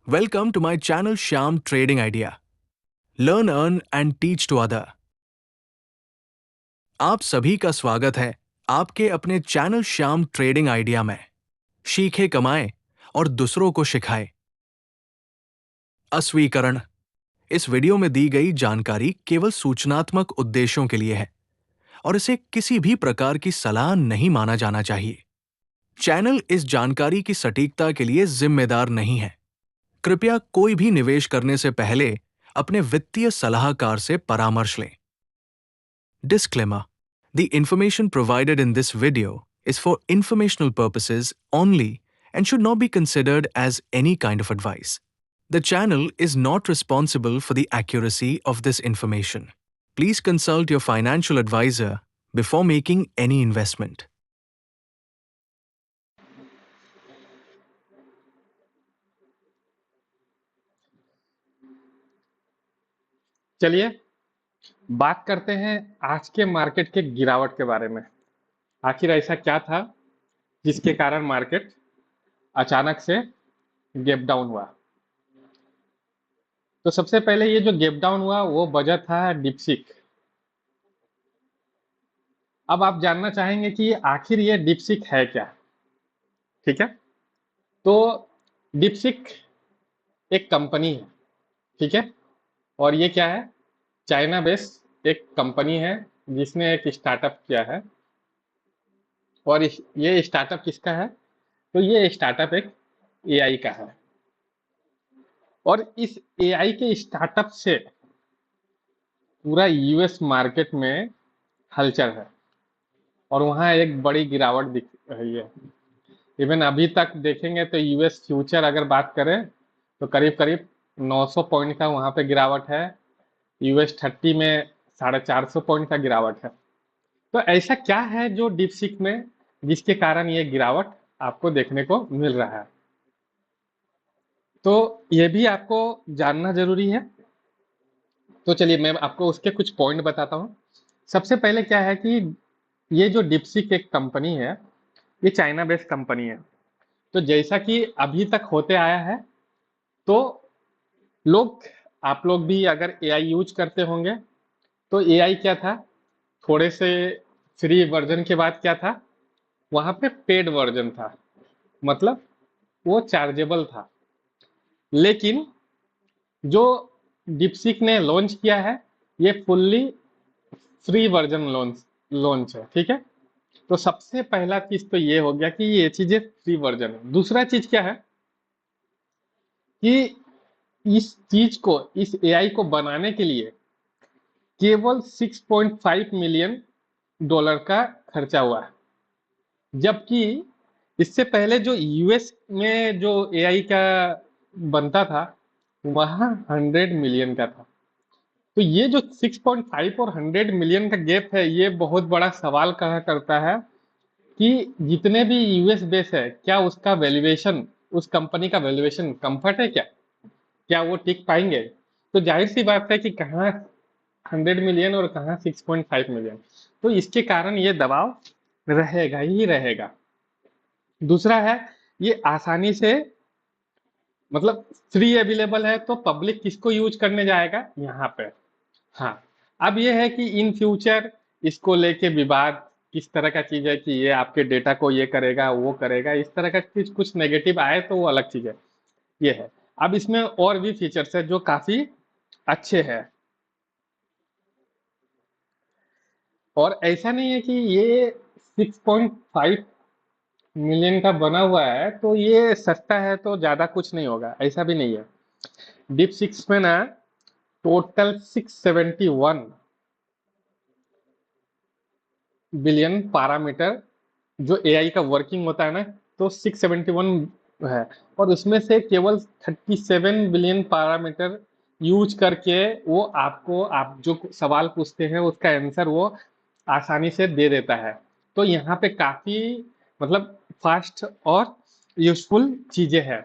Welcome to my channel Shyam Trading Idea. Learn, earn and teach to other. आप सभी का स्वागत है आपके अपने चैनल श्याम ट्रेडिंग आइडिया में। सीखे कमाएं और दूसरों को सिखाएं। अस्वीकरण। इस वीडियो में दी गई जानकारी केवल सूचनात्मक उद्देश्यों के लिए है और इसे किसी भी प्रकार की सलाह नहीं माना जाना चाहिए। चैनल इस जानकारी की सटीकता के लिए जिम्मेदार नहीं है। कृपया कोई भी निवेश करने से पहले अपने वित्तीय सलाहकार से परामर्श लें। Disclaimer: The information provided in this video is for informational purposes only and should not be considered as any kind of advice. The channel is not responsible for the accuracy of this information. Please consult your financial advisor before making any investment. चलिए बात करते हैं आज के market के गिरावट के बारे में। आखिर ऐसा क्या था जिसके कारण मार्केट अचानक से गैप डाउन हुआ। तो सबसे पहले ये जो गैप डाउन हुआ वो वजह था डिपसिक। अब आप जानना चाहेंगे कि आखिर ये डिपसिक है क्या। ठीक है, तो डिपसिक एक कंपनी है। ठीक है, और ये क्या है, चाइना बेस्ड एक कंपनी है जिसने एक स्टार्टअप किया है। और ये स्टार्टअप किसका है, तो ये स्टार्टअप एक एआई का है। और इस एआई के स्टार्टअप से पूरा यूएस मार्केट में हलचल है और वहाँ एक बड़ी गिरावट दिख रही है। इवन अभी तक देखेंगे तो यूएस फ्यूचर अगर बात करें तो करीब करीब 900 पॉइंट का वहाँ पे गिरावट है। यूएस 30 में 450 पॉइंट का गिरावट है। तो ऐसा क्या है जो डीपसीक में जिसके कारण ये गिरावट आपको देखने को मिल रहा है, तो ये भी आपको जानना जरूरी है। तो चलिए मैं आपको उसके कुछ पॉइंट बताता हूँ। सबसे पहले क्या है कि ये जो डीपसीक एक कंपनी है, ये चाइना बेस्ड कंपनी है। तो जैसा कि अभी तक होते आया है, तो आप लोग भी अगर एआई यूज करते होंगे तो एआई क्या था, थोड़े से फ्री वर्जन के बाद क्या था, वहां पे पेड वर्जन था, मतलब वो चार्जेबल था। लेकिन जो डीपसीक ने लॉन्च किया है ये फुल्ली फ्री वर्जन लॉन्च है। ठीक है, तो सबसे पहला चीज तो ये हो गया कि ये चीजें फ्री वर्जन है। दूसरा चीज क्या है कि इस एआई को बनाने के लिए केवल 6.5 मिलियन डॉलर का खर्चा हुआ है, जबकि इससे पहले जो यूएस में जो एआई का बनता था वहां 100 मिलियन का था। तो ये जो 6.5 और 100 मिलियन का गैप है, ये बहुत बड़ा सवाल कहा करता है कि जितने भी यूएस बेस है, क्या उसका वैल्यूएशन, उस कंपनी का वैल्यूएशन कंफर्ट है, क्या वो टिक पाएंगे। तो जाहिर सी बात है कि कहाँ 100 मिलियन और कहाँ 6.5 मिलियन। तो इसके कारण ये दबाव रहेगा ही रहेगा। दूसरा है, ये आसानी से मतलब फ्री अवेलेबल है, तो पब्लिक किसको यूज करने जाएगा यहाँ पे। हाँ, अब ये है कि इन फ्यूचर इसको लेके विवाद किस तरह का चीज है कि ये आपके डेटा को ये करेगा वो करेगा, इस तरह का कुछ नेगेटिव आए तो वो अलग चीज है। ये है। अब इसमें और भी फीचर्स है जो काफी अच्छे हैं। और ऐसा नहीं है कि ये 6.5 मिलियन का बना हुआ है तो ये सस्ता है तो ज्यादा कुछ नहीं होगा, ऐसा भी नहीं है। डीप सिक्स में ना टोटल 671 बिलियन पैरामीटर जो एआई का वर्किंग होता है ना, तो 671 है। और उसमें से केवल 37 बिलियन पैरामीटर यूज करके वो आपको, आप जो सवाल पूछते हैं उसका आंसर वो आसानी से दे देता है। तो यहाँ पे काफी मतलब फास्ट और यूजफुल चीजें हैं।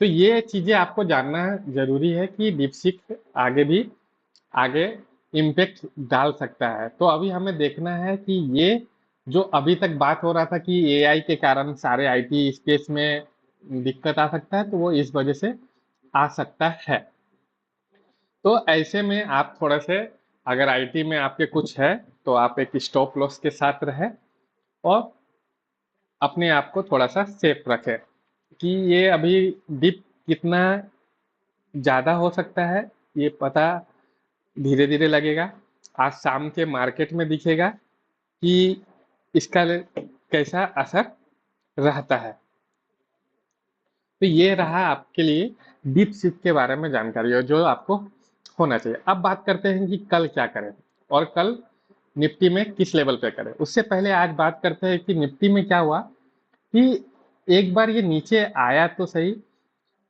तो ये चीजें आपको जानना जरूरी है कि डीपसीक आगे इम्पैक्ट डाल सकता है। तो अभी हमें देखना है कि ये जो अभी तक बात हो रहा था कि एआई के कारण सारे आईटी स्पेस में दिक्कत आ सकता है, तो वो इस वजह से आ सकता है। तो ऐसे में आप थोड़ा से, अगर आईटी में आपके कुछ है तो आप एक स्टॉप लॉस के साथ रहें और अपने आप को थोड़ा सा सेफ रखें कि ये अभी डिप कितना ज़्यादा हो सकता है ये पता धीरे धीरे लगेगा। आज शाम के मार्केट में दिखेगा कि इसका कैसा असर रहता है। तो ये रहा आपके लिए डीप सीप के बारे में जानकारी और जो आपको होना चाहिए। अब बात करते हैं कि कल क्या करें और कल निफ्टी में किस लेवल पे करें। उससे पहले आज बात करते हैं कि निफ्टी में क्या हुआ कि एक बार ये नीचे आया तो सही,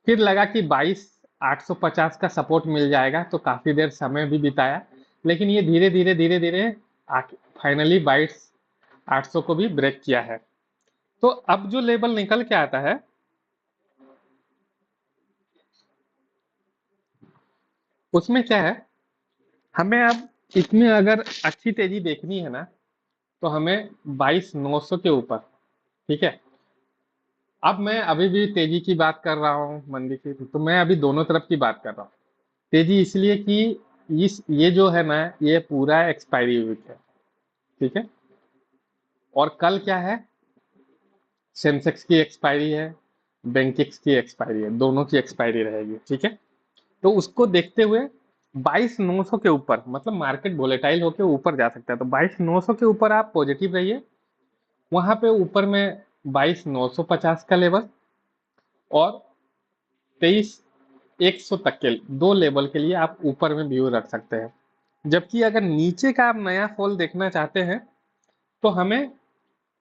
फिर लगा कि 22,850 का सपोर्ट मिल जाएगा तो काफी देर समय भी बिताया, लेकिन ये धीरे धीरे फाइनली 22,800 को भी ब्रेक किया है। तो अब जो लेवल निकल के आता है उसमें क्या है, हमें अब इसमें अगर अच्छी तेजी देखनी है ना तो हमें 22,900 के ऊपर, ठीक है। अब मैं अभी भी तेजी की बात कर रहा हूँ मंदी की, तो मैं अभी दोनों तरफ की बात कर रहा हूँ। तेजी इसलिए कि ये जो है ना ये पूरा एक्सपायरी वीक है, ठीक है। और कल क्या है, सेंसेक्स की एक्सपायरी है, बैंकिक्स की एक्सपायरी है, दोनों की एक्सपायरी रहेगी, ठीक है। तो उसको देखते हुए 22,900 के ऊपर, मतलब मार्केट वोलेटाइल होकर ऊपर जा सकता है, तो 22,900 के ऊपर आप पॉजिटिव रहिए। वहां पे ऊपर में 22,950 का लेवल और 23,100 तक के दो लेवल के लिए आप ऊपर में व्यू रख सकते हैं। जबकि अगर नीचे का आप नया फॉल देखना चाहते हैं तो हमें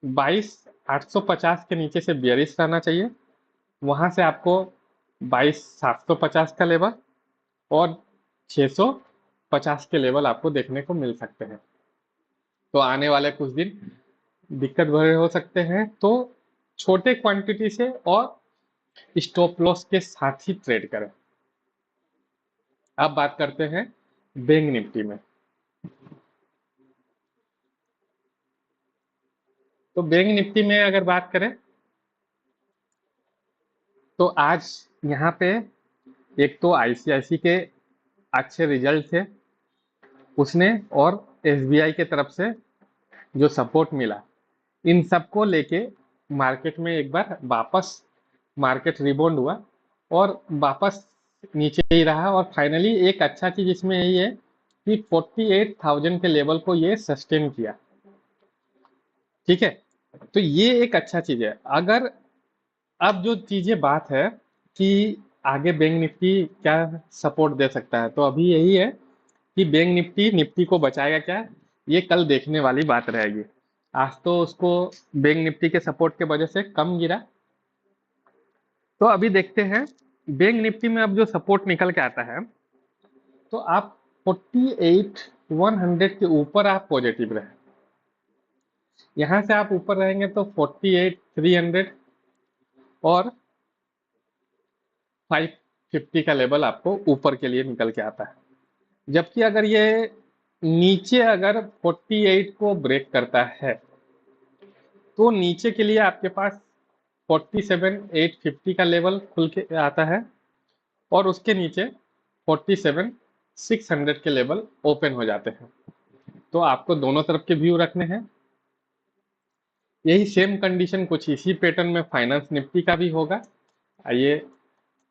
22,850 के नीचे से बियरिश रहना चाहिए। वहां से आपको 22,750 का लेवल और 650 के लेवल आपको देखने को मिल सकते हैं। तो आने वाले कुछ दिन दिक्कत भरे हो सकते हैं, तो छोटे क्वांटिटी से और स्टॉप लॉस के साथ ही ट्रेड करें। अब बात करते हैं बैंक निफ्टी में। तो बैंक निफ्टी में अगर बात करें तो आज यहाँ पे एक तो आईसीआईसी के अच्छे रिजल्ट थे उसने, और एसबीआई के तरफ से जो सपोर्ट मिला, इन सबको लेके मार्केट में एक बार वापस मार्केट रिबाउंड हुआ और वापस नीचे ही रहा। और फाइनली एक अच्छा चीज इसमें यही है कि 48,000 के लेवल को ये सस्टेन किया, ठीक है। तो ये एक अच्छा चीज है। अगर अब जो चीजें बात है कि आगे बैंक निफ्टी क्या सपोर्ट दे सकता है, तो अभी यही है कि बैंक निफ्टी निफ्टी को बचाएगा क्या, ये कल देखने वाली बात रहेगी। आज तो उसको बैंक निफ्टी के सपोर्ट के वजह से कम गिरा। तो अभी देखते हैं बैंक निफ्टी में अब जो सपोर्ट निकल के आता है, तो आप 48,100 के ऊपर आप पॉजिटिव रहे। यहां से आप ऊपर रहेंगे तो 48,300 और 550 का लेवल आपको ऊपर के लिए निकल के आता है। जबकि अगर ये नीचे अगर 48 को ब्रेक करता है तो नीचे के लिए आपके पास 47,850 का लेवल खुल के आता है और उसके नीचे 47,600 के लेवल ओपन हो जाते हैं। तो आपको दोनों तरफ के व्यू रखने हैं। यही सेम कंडीशन कुछ इसी पैटर्न में फाइनेंस निफ्टी का भी होगा। आइए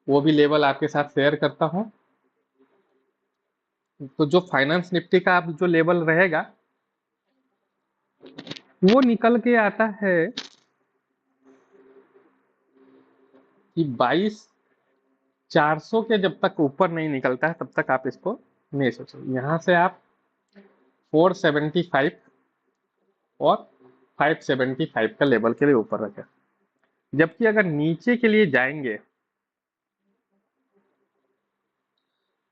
वो भी लेवल आपके साथ शेयर करता हूं। तो जो फाइनेंस निफ्टी का अब जो लेवल रहेगा वो निकल के आता है कि 22,400 के जब तक ऊपर नहीं निकलता है तब तक आप इसको नहीं सोचो। यहां से आप 475 और 575 का लेवल के लिए ऊपर रखें। जबकि अगर नीचे के लिए जाएंगे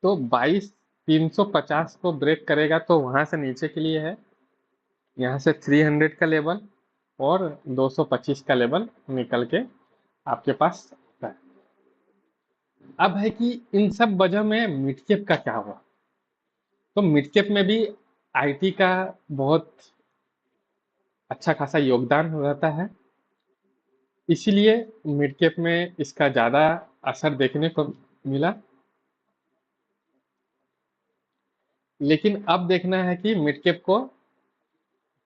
तो 22,350 को ब्रेक करेगा तो वहां से नीचे के लिए है यहाँ से 300 का लेवल और 225 का लेवल निकल के आपके पास है। अब है कि इन सब वजह में मिड कैप का क्या हुआ। तो मिड कैप में भी आईटी का बहुत अच्छा खासा योगदान रहता है, इसीलिए मिड कैप में इसका ज़्यादा असर देखने को मिला। लेकिन अब देखना है कि मिड कैप को,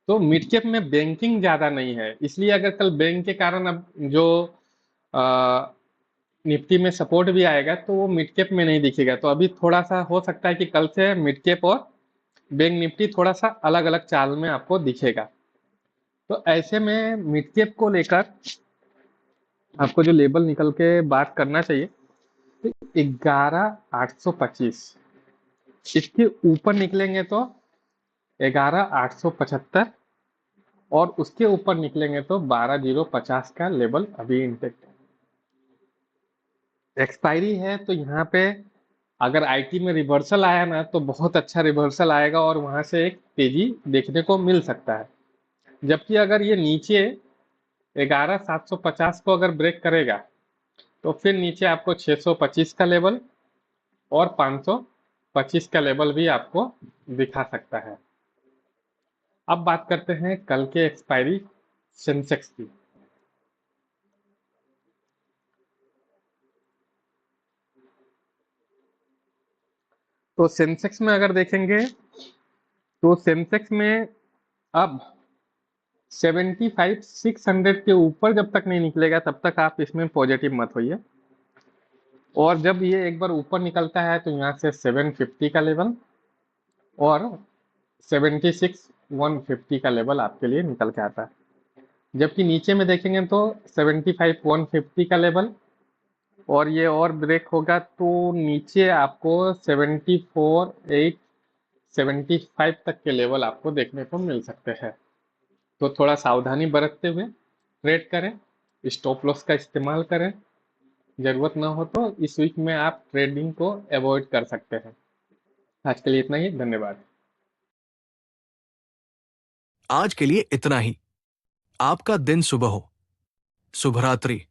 तो मिड कैप में बैंकिंग ज्यादा नहीं है, इसलिए अगर कल बैंक के कारण अब जो निफ्टी में सपोर्ट भी आएगा तो वो मिड कैप में नहीं दिखेगा। तो अभी थोड़ा सा हो सकता है कि कल से मिड कैप और बैंक निफ्टी थोड़ा सा अलग अलग चाल में आपको दिखेगा। तो ऐसे में मिड कैप को लेकर आपको जो लेवल निकल के बात करना चाहिए, तो 11,825, इसके ऊपर निकलेंगे तो 11,875, और उसके ऊपर निकलेंगे तो 12,050 का लेवल अभी इंटेक्ट है। एक्सपायरी है तो यहाँ पे अगर आईटी में रिवर्सल आया ना तो बहुत अच्छा रिवर्सल आएगा और वहां से एक तेजी देखने को मिल सकता है। जबकि अगर ये नीचे 11,750 को अगर ब्रेक करेगा तो फिर नीचे आपको 625 का लेवल और 525 का लेवल भी आपको दिखा सकता है। अब बात करते हैं कल के एक्सपायरी सेंसेक्स की। तो सेंसेक्स में अगर देखेंगे तो सेंसेक्स में अब 75,600 के ऊपर जब तक नहीं निकलेगा तब तक आप इसमें पॉजिटिव मत होइए। और जब ये एक बार ऊपर निकलता है तो यहाँ से 750 का लेवल और 76,150 का लेवल आपके लिए निकल के आता है। जबकि नीचे में देखेंगे तो 75,150 का लेवल, और ये और ब्रेक होगा तो नीचे आपको 74,875 तक के लेवल आपको देखने को मिल सकते हैं। तो थोड़ा सावधानी बरतते हुए ट्रेड करें, स्टॉप लॉस का इस्तेमाल करें, जरूरत ना हो तो इस वीक में आप ट्रेडिंग को अवॉइड कर सकते हैं। आज के लिए इतना ही, धन्यवाद। आज के लिए इतना ही। आपका दिन शुभ हो। शुभ रात्रि।